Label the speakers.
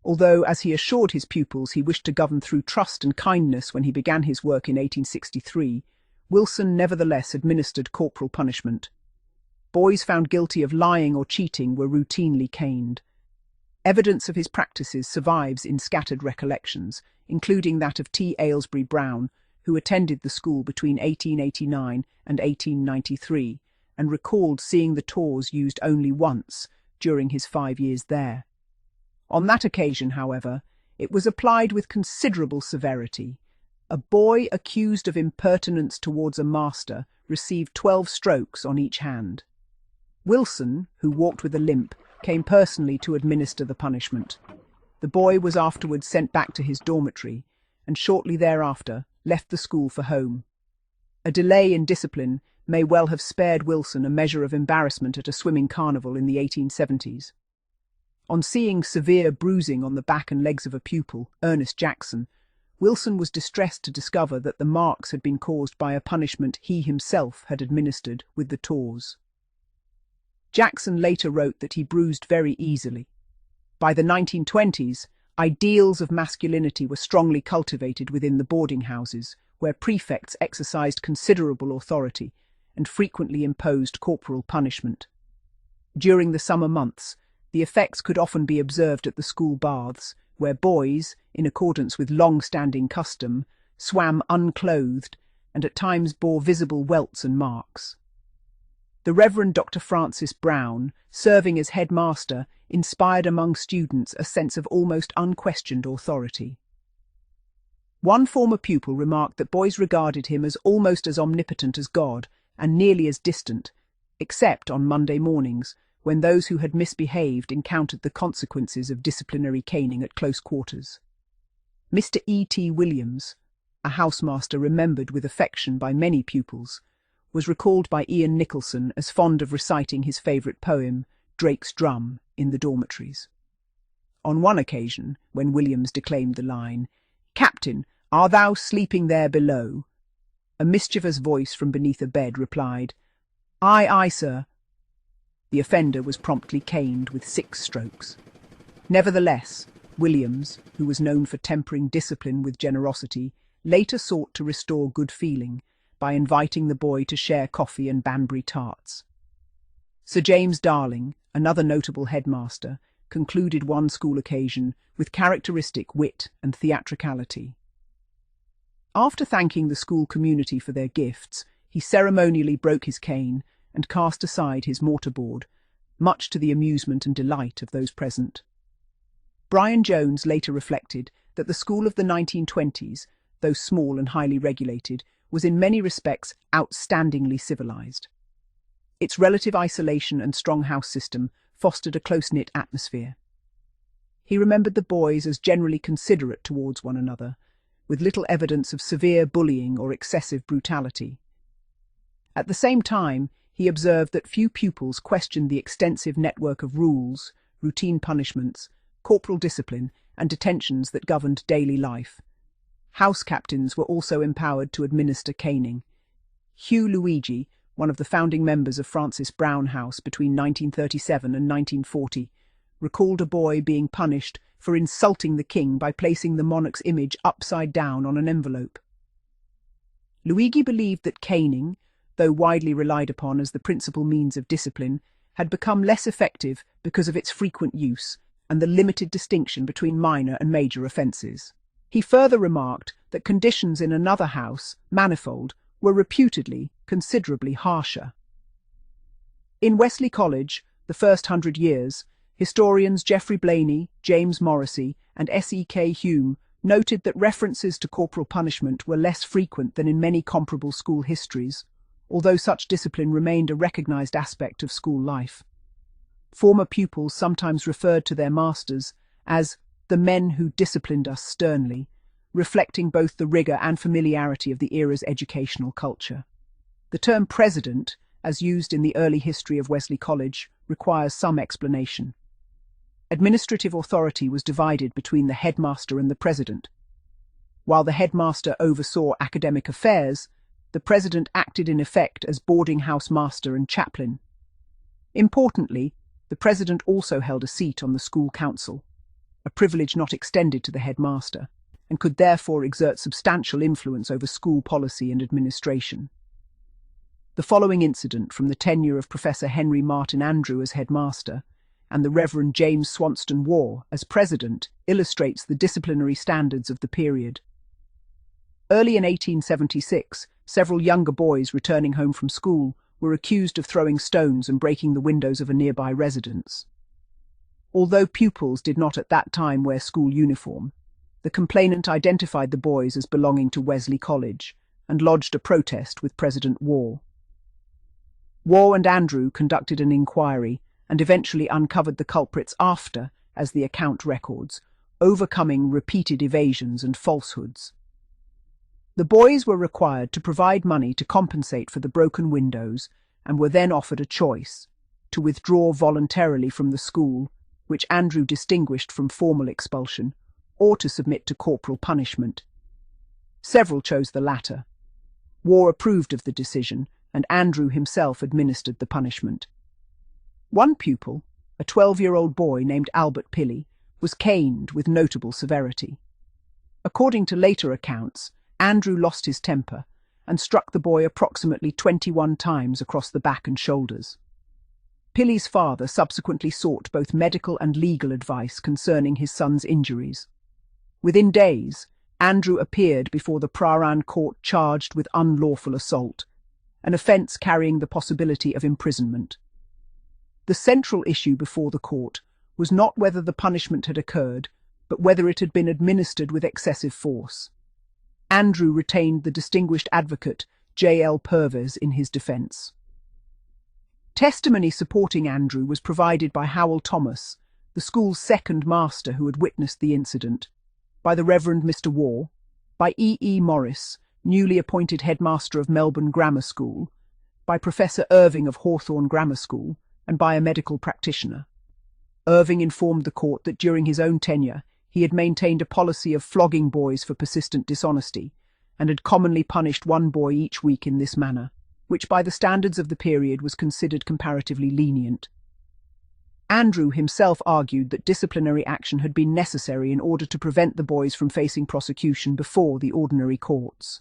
Speaker 1: although, as he assured his pupils, he wished to govern through trust and kindness when he began his work in 1863, Wilson nevertheless administered corporal punishment. Boys found guilty of lying or cheating were routinely caned. Evidence of his practices survives in scattered recollections, including that of T. Aylesbury Brown, who attended the school between 1889 and 1893, and recalled seeing the tawse used only once during his 5 years there. On that occasion, however, it was applied with considerable severity. A boy accused of impertinence towards a master received 12 strokes on each hand. Wilson, who walked with a limp, came personally to administer the punishment. The boy was afterwards sent back to his dormitory, and shortly thereafter left the school for home. A delay in discipline may well have spared Wilson a measure of embarrassment at a swimming carnival in the 1870s. On seeing severe bruising on the back and legs of a pupil, Ernest Jackson, Wilson was distressed to discover that the marks had been caused by a punishment he himself had administered with the tawse. Jackson later wrote that he bruised very easily. By the 1920s, ideals of masculinity were strongly cultivated within the boarding houses, where prefects exercised considerable authority and frequently imposed corporal punishment. During the summer months, the effects could often be observed at the school baths, where boys, in accordance with long-standing custom, swam unclothed and at times bore visible welts and marks. The Reverend Dr. Francis Brown, serving as headmaster, inspired among students a sense of almost unquestioned authority. One former pupil remarked that boys regarded him as almost as omnipotent as God and nearly as distant, except on Monday mornings, when those who had misbehaved encountered the consequences of disciplinary caning at close quarters. Mr. E. T. Williams, a housemaster remembered with affection by many pupils, was recalled by Ian Nicholson as fond of reciting his favourite poem, Drake's Drum, in the dormitories. On one occasion, when Williams declaimed the line, "Captain, art thou sleeping there below?" a mischievous voice from beneath a bed replied, "Aye, aye, sir." The offender was promptly caned with 6 strokes. Nevertheless, Williams, who was known for tempering discipline with generosity, later sought to restore good feeling by inviting the boy to share coffee and Banbury tarts. Sir James Darling, another notable headmaster, concluded one school occasion with characteristic wit and theatricality. After thanking the school community for their gifts, he ceremonially broke his cane and cast aside his mortarboard, much to the amusement and delight of those present. Brian Jones later reflected that the school of the 1920s, though small and highly regulated, was in many respects outstandingly civilized. Its relative isolation and strong house system fostered a close-knit atmosphere. He remembered the boys as generally considerate towards one another, with little evidence of severe bullying or excessive brutality. At the same time, he observed that few pupils questioned the extensive network of rules, routine punishments, corporal discipline, and detentions that governed daily life. House captains were also empowered to administer caning. Hugh Luigi, one of the founding members of Francis Brown House between 1937 and 1940, recalled a boy being punished for insulting the king by placing the monarch's image upside down on an envelope. Luigi believed that caning, though widely relied upon as the principal means of discipline, had become less effective because of its frequent use and the limited distinction between minor and major offences. He further remarked that conditions in another house, Manifold, were reputedly considerably harsher. In Wesley College, the first 100 years, historians Geoffrey Blainey, James Morrissey, and S.E.K. Hume noted that references to corporal punishment were less frequent than in many comparable school histories, although such discipline remained a recognised aspect of school life. Former pupils sometimes referred to their masters as the men who disciplined us sternly, reflecting both the rigour and familiarity of the era's educational culture. The term president, as used in the early history of Wesley College, requires some explanation. Administrative authority was divided between the headmaster and the president. While the headmaster oversaw academic affairs, the president acted in effect as boarding house master and chaplain. Importantly, the president also held a seat on the school council. a privilege not extended to the headmaster, and could therefore exert substantial influence over school policy and administration. The following incident from the tenure of Professor Henry Martin Andrew as headmaster and the Reverend James Swanston Waugh as president illustrates the disciplinary standards of the period. Early in 1876, several younger boys returning home from school were accused of throwing stones and breaking the windows of a nearby residence. Although pupils did not at that time wear school uniform, the complainant identified the boys as belonging to Wesley College and lodged a protest with President Waugh. Waugh and Andrew conducted an inquiry and eventually uncovered the culprits after, as the account records, overcoming repeated evasions and falsehoods. The boys were required to provide money to compensate for the broken windows and were then offered a choice: to withdraw voluntarily from the school, which Andrew distinguished from formal expulsion, or to submit to corporal punishment. Several chose the latter. Waugh approved of the decision, and Andrew himself administered the punishment. One pupil, a 12-year-old boy named Albert Pilley, was caned with notable severity. According to later accounts, Andrew lost his temper and struck the boy approximately 21 times across the back and shoulders. Pilley's father subsequently sought both medical and legal advice concerning his son's injuries. Within days, Andrew appeared before the Prahran court charged with unlawful assault, an offence carrying the possibility of imprisonment. The central issue before the court was not whether the punishment had occurred, but whether it had been administered with excessive force. Andrew retained the distinguished advocate J.L. Purves in his defence. Testimony supporting Andrew was provided by Howell Thomas, the school's second master who had witnessed the incident, by the Reverend Mr. Waugh, by E. Morris, newly appointed headmaster of Melbourne Grammar School, by Professor Irving of Hawthorne Grammar School, and by a medical practitioner. Irving informed the court that during his own tenure he had maintained a policy of flogging boys for persistent dishonesty, and had commonly punished one boy each week in this manner, which by the standards of the period was considered comparatively lenient. Andrew himself argued that disciplinary action had been necessary in order to prevent the boys from facing prosecution before the ordinary courts.